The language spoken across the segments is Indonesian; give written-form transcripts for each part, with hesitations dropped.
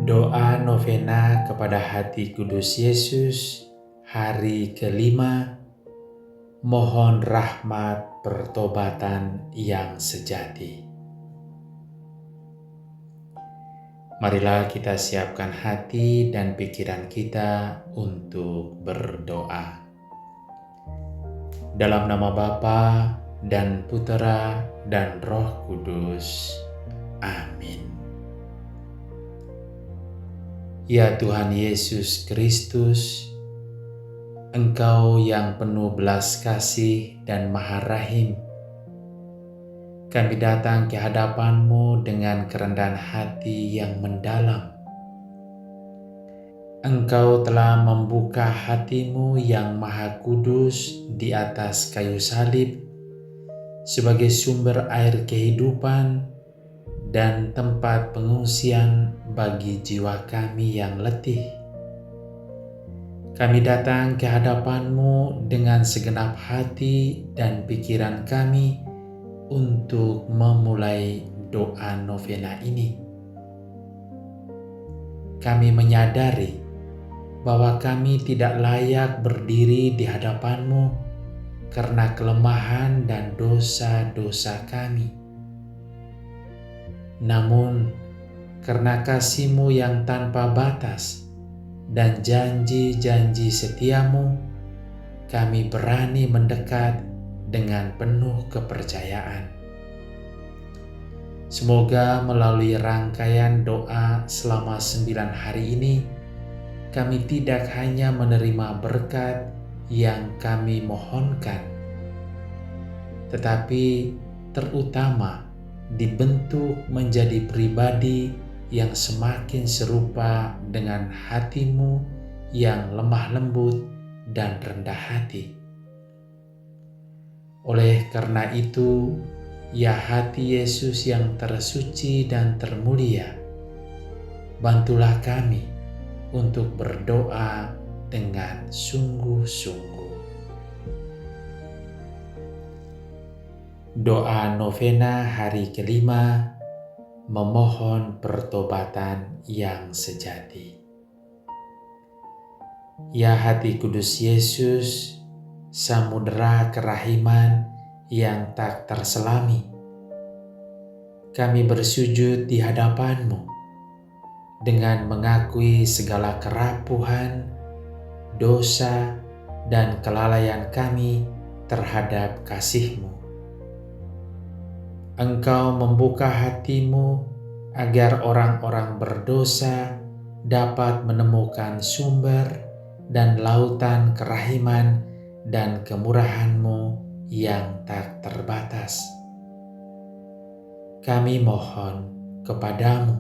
Doa novena kepada Hati Kudus Yesus, hari kelima, mohon rahmat pertobatan yang sejati. Marilah kita siapkan hati dan pikiran kita untuk berdoa. Dalam nama Bapa dan Putera dan Roh Kudus. Amin. Ya Tuhan Yesus Kristus, Engkau yang penuh belas kasih dan maha rahim, kami datang ke hadapan-Mu dengan kerendahan hati yang mendalam. Engkau telah membuka hati-Mu yang maha kudus di atas kayu salib sebagai sumber air kehidupan dan tempat pengungsian bagi jiwa kami yang letih. Kami datang ke hadapan-Mu dengan segenap hati dan pikiran kami untuk memulai doa novena ini. Kami menyadari bahwa kami tidak layak berdiri di hadapan-Mu karena kelemahan dan dosa-dosa kami. Namun, karena kasih-Mu yang tanpa batas dan janji-janji setia-Mu, kami berani mendekat dengan penuh kepercayaan. Semoga melalui rangkaian doa selama 9 hari ini, kami tidak hanya menerima berkat yang kami mohonkan, tetapi terutama dibentuk menjadi pribadi yang semakin serupa dengan hati-Mu yang lemah lembut dan rendah hati. Oleh karena itu, ya hati Yesus yang tersuci dan termulia, bantulah kami untuk berdoa dengan sungguh-sungguh. Doa novena hari kelima, memohon pertobatan yang sejati. Ya hati kudus Yesus, samudera kerahiman yang tak terselami, kami bersujud di hadapan-Mu dengan mengakui segala kerapuhan, dosa, dan kelalaian kami terhadap kasih-Mu. Engkau membuka hati-Mu agar orang-orang berdosa dapat menemukan sumber dan lautan kerahiman dan kemurahan-Mu yang tak terbatas. Kami mohon kepada-Mu,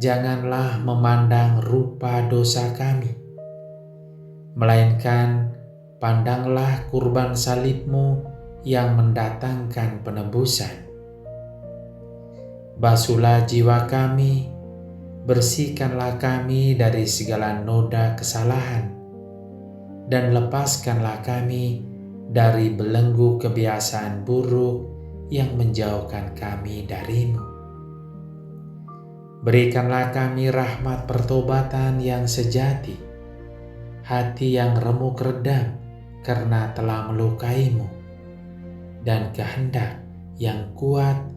janganlah memandang rupa dosa kami, melainkan pandanglah kurban salib-Mu yang mendatangkan penebusan. Basuhlah jiwa kami, bersihkanlah kami dari segala noda kesalahan, dan lepaskanlah kami dari belenggu kebiasaan buruk yang menjauhkan kami dari-Mu. Berikanlah kami rahmat pertobatan yang sejati, hati yang remuk redam karena telah melukai-Mu, dan kehendak yang kuat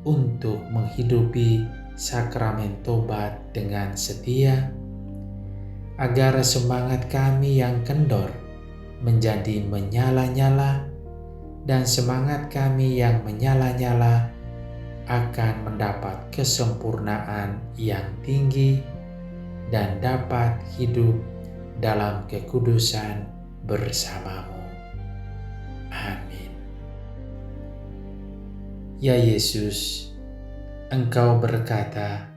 untuk menghidupi sakramen tobat dengan setia, agar semangat kami yang kendor menjadi menyala-nyala, dan semangat kami yang menyala-nyala akan mendapat kesempurnaan yang tinggi dan dapat hidup dalam kekudusan bersama-Mu. Amin. Ya Yesus, Engkau berkata,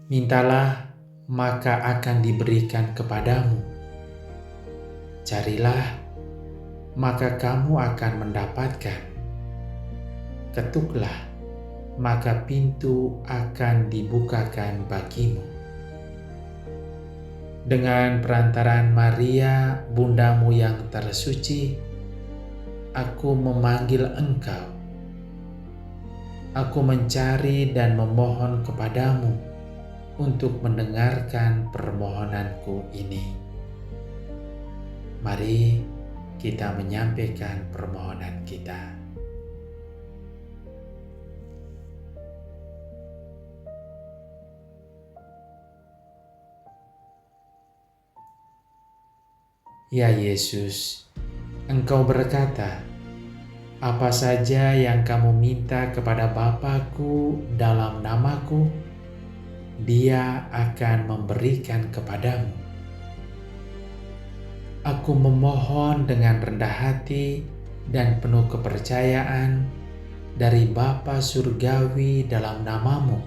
mintalah maka akan diberikan kepadamu. Carilah maka kamu akan mendapatkan. Ketuklah maka pintu akan dibukakan bagimu. Dengan perantaraan Maria, bundamu yang tersuci, aku memanggil engkau. aku mencari dan memohon kepadamu untuk mendengarkan permohonanku ini. Mari kita menyampaikan permohonan kita. Ya Yesus, Engkau berkata, "Apa saja yang kamu minta kepada Bapa-Ku dalam nama-Ku, Dia akan memberikan kepadamu." Aku memohon dengan rendah hati dan penuh kepercayaan dari Bapa Surgawi dalam nama-Mu,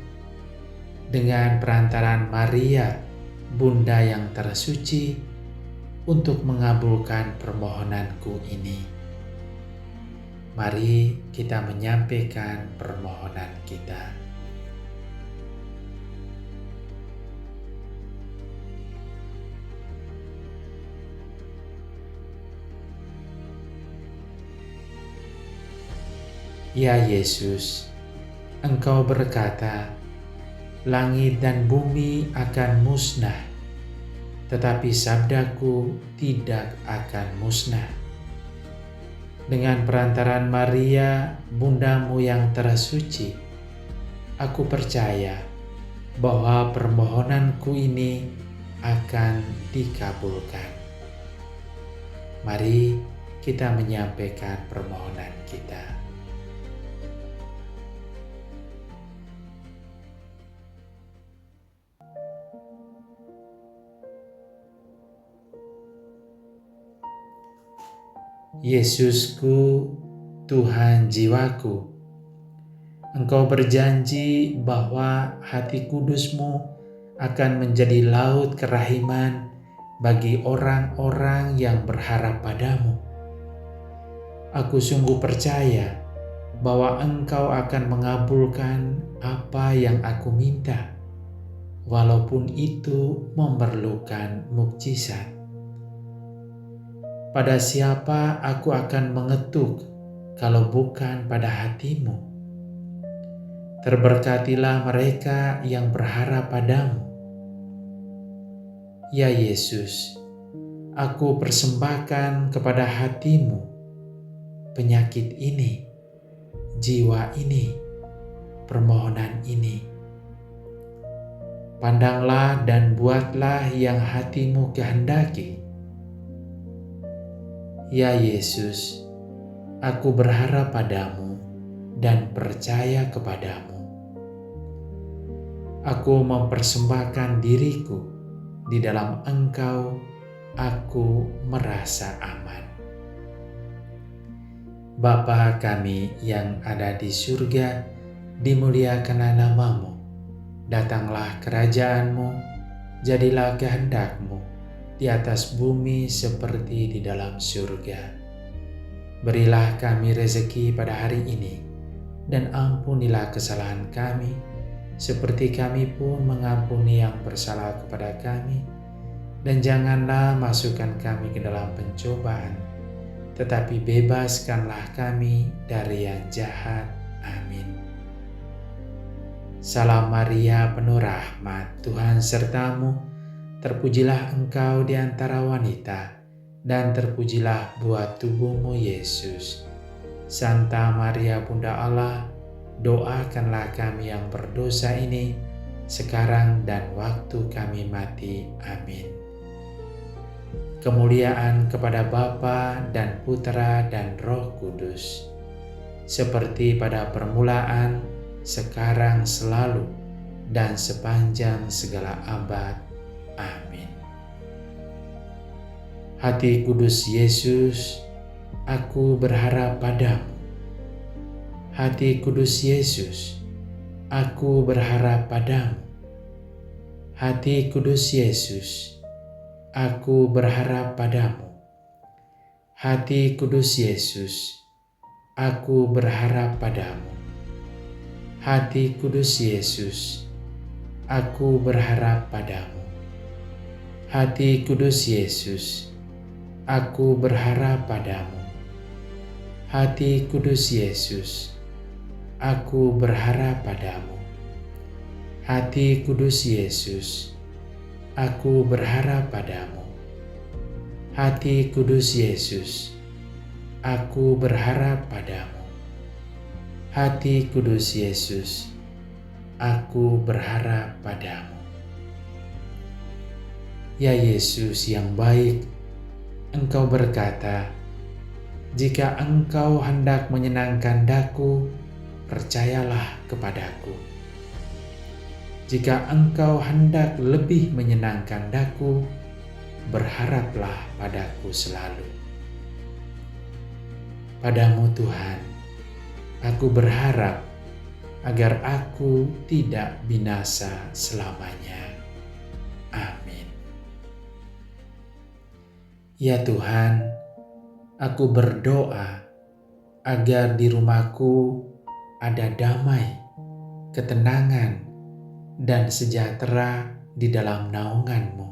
dengan perantaraan Maria, Bunda yang tersuci, untuk mengabulkan permohonanku ini. Mari kita menyampaikan permohonan kita. Ya Yesus, Engkau berkata, "Langit dan bumi akan musnah, tetapi sabdaku tidak akan musnah." Dengan perantaraan Maria, Bundamu yang tersuci, aku percaya bahwa permohonanku ini akan dikabulkan. Mari kita menyampaikan permohonan kita. Yesusku, Tuhan jiwaku, Engkau berjanji bahwa hati kudus-Mu akan menjadi laut kerahiman bagi orang-orang yang berharap padamu. Aku sungguh percaya bahwa Engkau akan mengabulkan apa yang aku minta, walaupun itu memerlukan mukjizat. Pada siapa aku akan mengetuk kalau bukan pada hati-Mu? Terberkatilah mereka yang berharap padamu. Ya Yesus, aku persembahkan kepada hati-Mu penyakit ini, jiwa ini, permohonan ini. Pandanglah dan buatlah yang hati-Mu kehendaki. Ya Yesus, aku berharap padamu dan percaya kepadamu. Aku mempersembahkan diriku di dalam Engkau, aku merasa aman. Bapa kami yang ada di surga, dimuliakanlah nama-Mu. Datanglah kerajaan-Mu, jadilah kehendak-Mu di atas bumi seperti di dalam surga. Berilah kami rezeki pada hari ini, dan ampunilah kesalahan kami, seperti kami pun mengampuni yang bersalah kepada kami. Dan janganlah masukkan kami ke dalam pencobaan, tetapi bebaskanlah kami dari yang jahat. Amin. Salam Maria, penuh rahmat, Tuhan sertamu. Terpujilah engkau di antara wanita, dan terpujilah buah tubuhmu Yesus. Santa Maria Bunda Allah, doakanlah kami yang berdosa ini, sekarang dan waktu kami mati. Amin. Kemuliaan kepada Bapa dan Putra dan Roh Kudus, seperti pada permulaan, sekarang, selalu, dan sepanjang segala abad. Amin. Hati kudus Yesus, aku berharap padamu. Hati kudus Yesus, aku berharap padamu. Hati kudus Yesus, aku berharap padamu. Hati kudus Yesus, aku berharap padamu. Hati kudus Yesus, aku berharap padamu. Hati kudus Yesus, aku berharap padamu. Hati kudus Yesus, aku berharap padamu. Hati kudus Yesus, aku berharap padamu. Hati kudus Yesus, aku berharap padamu. Hati kudus Yesus, aku berharap padamu. Ya Yesus yang baik, Engkau berkata, "Jika Engkau hendak menyenangkan daku, percayalah kepadaku. Jika Engkau hendak lebih menyenangkan daku, berharaplah padaku selalu." Padamu Tuhan, aku berharap agar aku tidak binasa selamanya. Amin. Ya Tuhan, aku berdoa agar di rumahku ada damai, ketenangan, dan sejahtera di dalam naungan-Mu.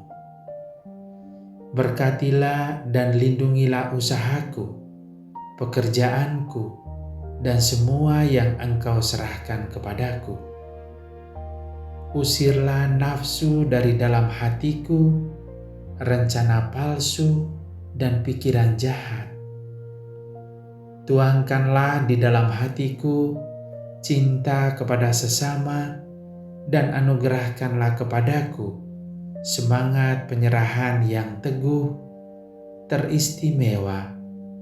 Berkatilah dan lindungilah usahaku, pekerjaanku, dan semua yang Engkau serahkan kepadaku. Usirlah nafsu dari dalam hatiku, rencana palsu, dan pikiran jahat. Tuangkanlah di dalam hatiku cinta kepada sesama, dan anugerahkanlah kepadaku semangat penyerahan yang teguh, teristimewa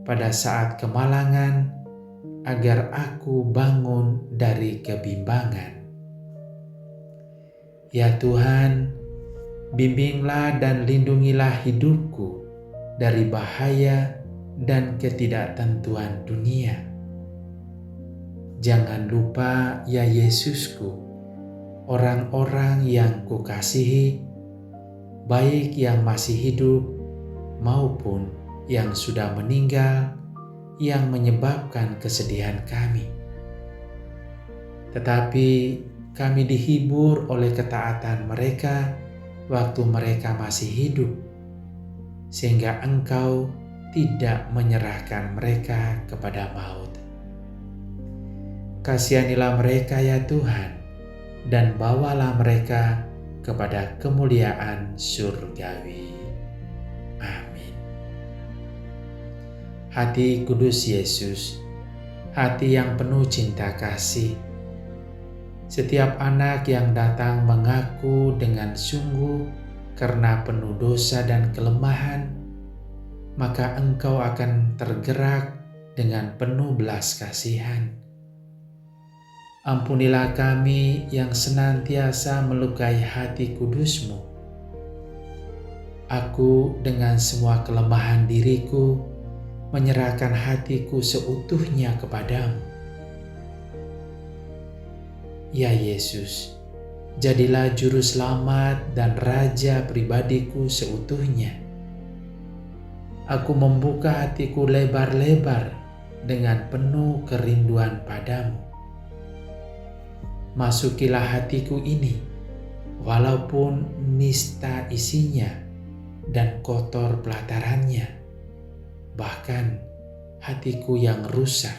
pada saat kemalangan, agar aku bangun dari kebimbangan. Ya Tuhan, bimbinglah dan lindungilah hidupku dari bahaya dan ketidaktentuan dunia. Jangan lupa, ya Yesusku, orang-orang yang kukasihi, baik yang masih hidup maupun yang sudah meninggal, yang menyebabkan kesedihan kami. Tetapi kami dihibur oleh ketaatan mereka waktu mereka masih hidup, sehingga Engkau tidak menyerahkan mereka kepada maut. Kasihanilah mereka ya Tuhan, dan bawalah mereka kepada kemuliaan surgawi. Amin. Hati kudus Yesus, hati yang penuh cinta kasih, setiap anak yang datang mengaku dengan sungguh karena penuh dosa dan kelemahan, maka Engkau akan tergerak dengan penuh belas kasihan. Ampunilah kami yang senantiasa melukai hati kudus-Mu. Aku dengan semua kelemahan diriku menyerahkan hatiku seutuhnya kepadamu. Ya Yesus, jadilah juru selamat dan raja pribadiku seutuhnya. Aku membuka hatiku lebar-lebar dengan penuh kerinduan padamu. Masukilah hatiku ini, walaupun nista isinya dan kotor pelatarannya, bahkan hatiku yang rusak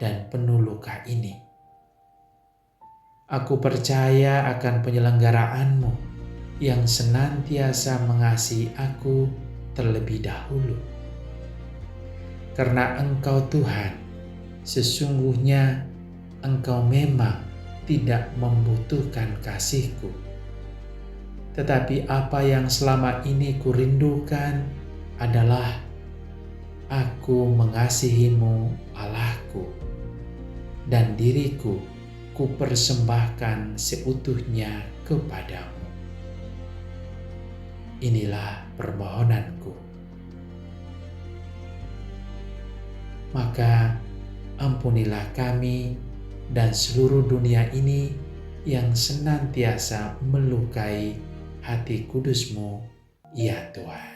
dan penuh luka ini. Aku percaya akan penyelenggaraanmu yang senantiasa mengasihi aku terlebih dahulu. Karena Engkau Tuhan, sesungguhnya Engkau memang tidak membutuhkan kasih-Ku. Tetapi apa yang selama ini kurindukan adalah aku mengasihi-Mu, Allahku, dan diriku kupersembahkan seutuhnya kepadamu. Inilah permohonanku. Maka ampunilah kami dan seluruh dunia ini yang senantiasa melukai hati kudus-Mu, ya Tuhan.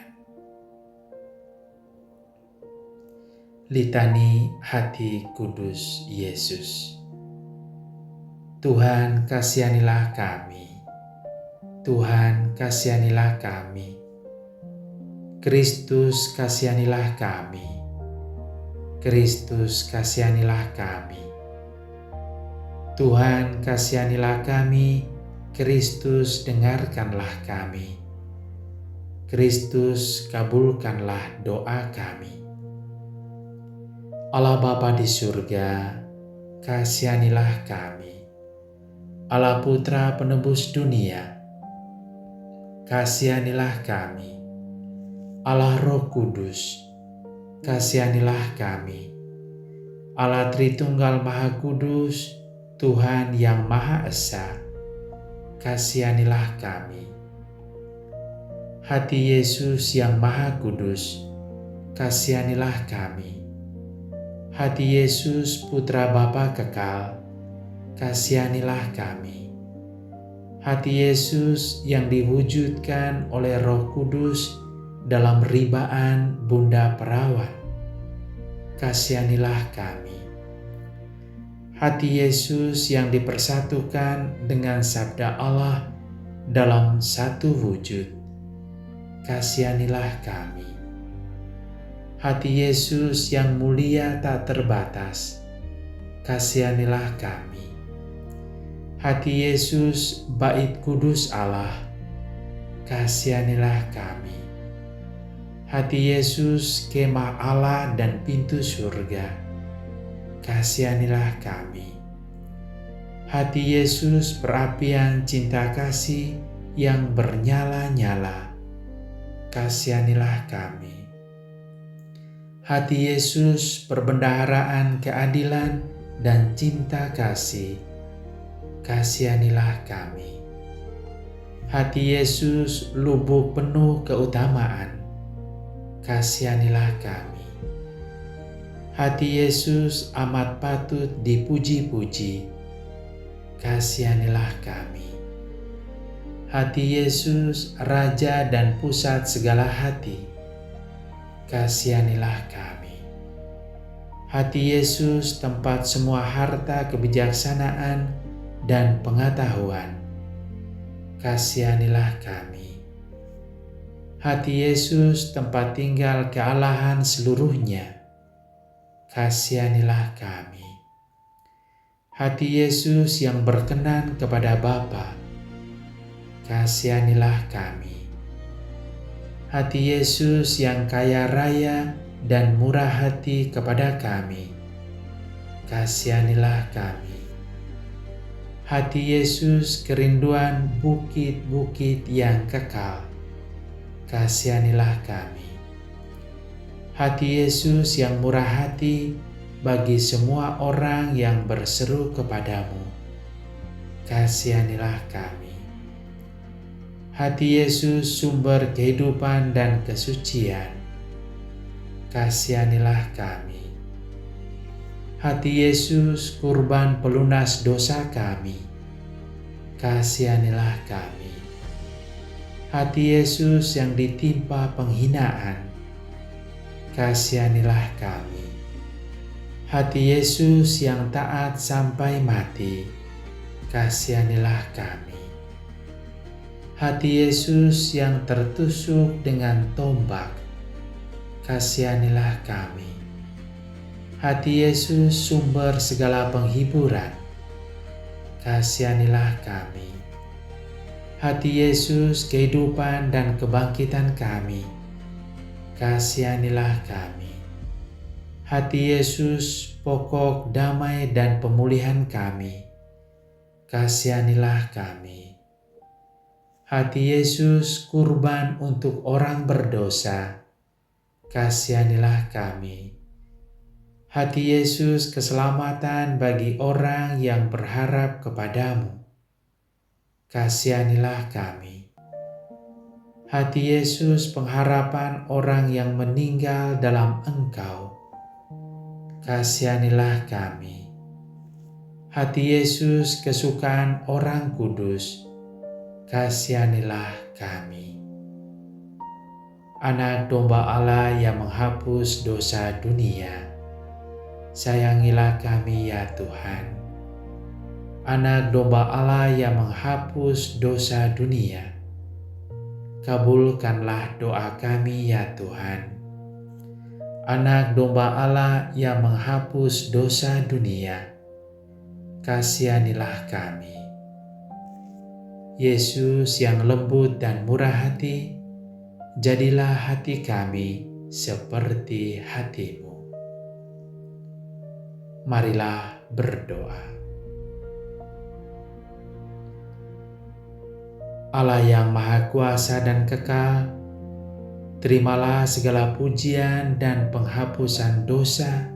Litani Hati Kudus Yesus. Tuhan, kasihanilah kami. Tuhan, kasihanilah kami. Kristus, kasihanilah kami. Kristus, kasihanilah kami. Tuhan, kasihanilah kami. Kristus, dengarkanlah kami. Kristus, kabulkanlah doa kami. Allah Bapa di surga, kasihanilah kami. Allah Putra penebus dunia, kasihanilah kami. Allah Roh Kudus, kasihanilah kami. Allah Tritunggal Maha Kudus, Tuhan yang Maha Esa, kasihanilah kami. Hati Yesus yang Maha Kudus, kasihanilah kami. Hati Yesus Putra Bapa kekal, kasihanilah kami. Hati Yesus yang diwujudkan oleh Roh Kudus dalam ribaan Bunda Perawan, kasihanilah kami. Hati Yesus yang dipersatukan dengan Sabda Allah dalam satu wujud, kasihanilah kami. Hati Yesus yang mulia tak terbatas, kasihanilah kami. Hati Yesus Bait Kudus Allah, kasihanilah kami. Hati Yesus kemah Allah dan pintu surga, kasihanilah kami. Hati Yesus perapian cinta kasih yang bernyala-nyala, kasihanilah kami. Hati Yesus perbendaharaan keadilan dan cinta kasih, kasihanilah kami. Hati Yesus lubuk penuh keutamaan, kasihanilah kami. Hati Yesus amat patut dipuji-puji, kasihanilah kami. Hati Yesus Raja dan pusat segala hati, kasihanilah kami. Hati Yesus tempat semua harta kebijaksanaan dan pengetahuan, kasihanilah kami. Hati Yesus tempat tinggal kealahan seluruhnya, kasihanilah kami. Hati Yesus yang berkenan kepada Bapa, kasihanilah kami. Hati Yesus yang kaya raya dan murah hati kepada kami, kasihanilah kami. Hati Yesus kerinduan bukit-bukit yang kekal, kasihanilah kami. Hati Yesus yang murah hati bagi semua orang yang berseru kepadamu, kasihanilah kami. Hati Yesus sumber kehidupan dan kesucian, kasihanilah kami. Hati Yesus kurban pelunas dosa kami, kasihanilah kami. Hati Yesus yang ditimpa penghinaan, kasihanilah kami. Hati Yesus yang taat sampai mati, kasihanilah kami. Hati Yesus yang tertusuk dengan tombak, kasihanilah kami. Hati Yesus sumber segala penghiburan, kasihanilah kami. Hati Yesus kehidupan dan kebangkitan kami, kasihanilah kami. Hati Yesus pokok damai dan pemulihan kami, kasihanilah kami. Hati Yesus kurban untuk orang berdosa, kasihanilah kami. Hati Yesus keselamatan bagi orang yang berharap kepadamu, kasihanilah kami. Hati Yesus pengharapan orang yang meninggal dalam Engkau, kasihanilah kami. Hati Yesus kesukaan orang kudus, kasihanilah kami. Anak domba Allah yang menghapus dosa dunia, sayangilah kami ya Tuhan. Anak domba Allah yang menghapus dosa dunia, kabulkanlah doa kami ya Tuhan. Anak domba Allah yang menghapus dosa dunia, kasihanilah kami. Yesus yang lembut dan murah hati, jadilah hati kami seperti hati-Mu. Marilah berdoa. Allah yang Maha Kuasa dan Kekal, terimalah segala pujian dan penghapusan dosa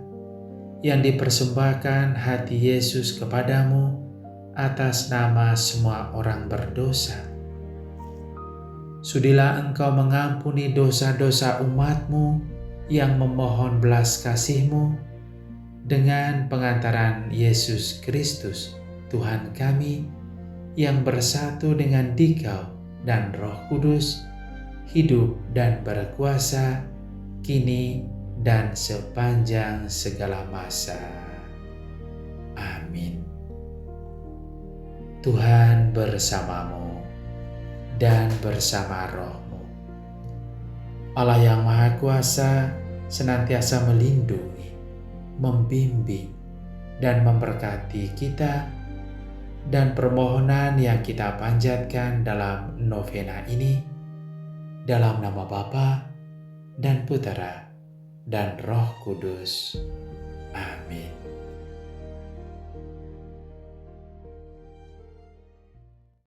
yang dipersembahkan hati Yesus kepadamu atas nama semua orang berdosa. Sudilah Engkau mengampuni dosa-dosa umat-Mu yang memohon belas kasih-Mu dengan pengantaran Yesus Kristus, Tuhan kami, yang bersatu dengan Dikau dan Roh Kudus, hidup dan berkuasa, kini dan sepanjang segala masa. Amin. Tuhan bersamamu dan bersama rohmu. Allah yang Maha Kuasa senantiasa melindungi, membimbing, dan memberkati kita, dan permohonan yang kita panjatkan dalam novena ini, dalam nama Bapa dan Putera dan Roh Kudus.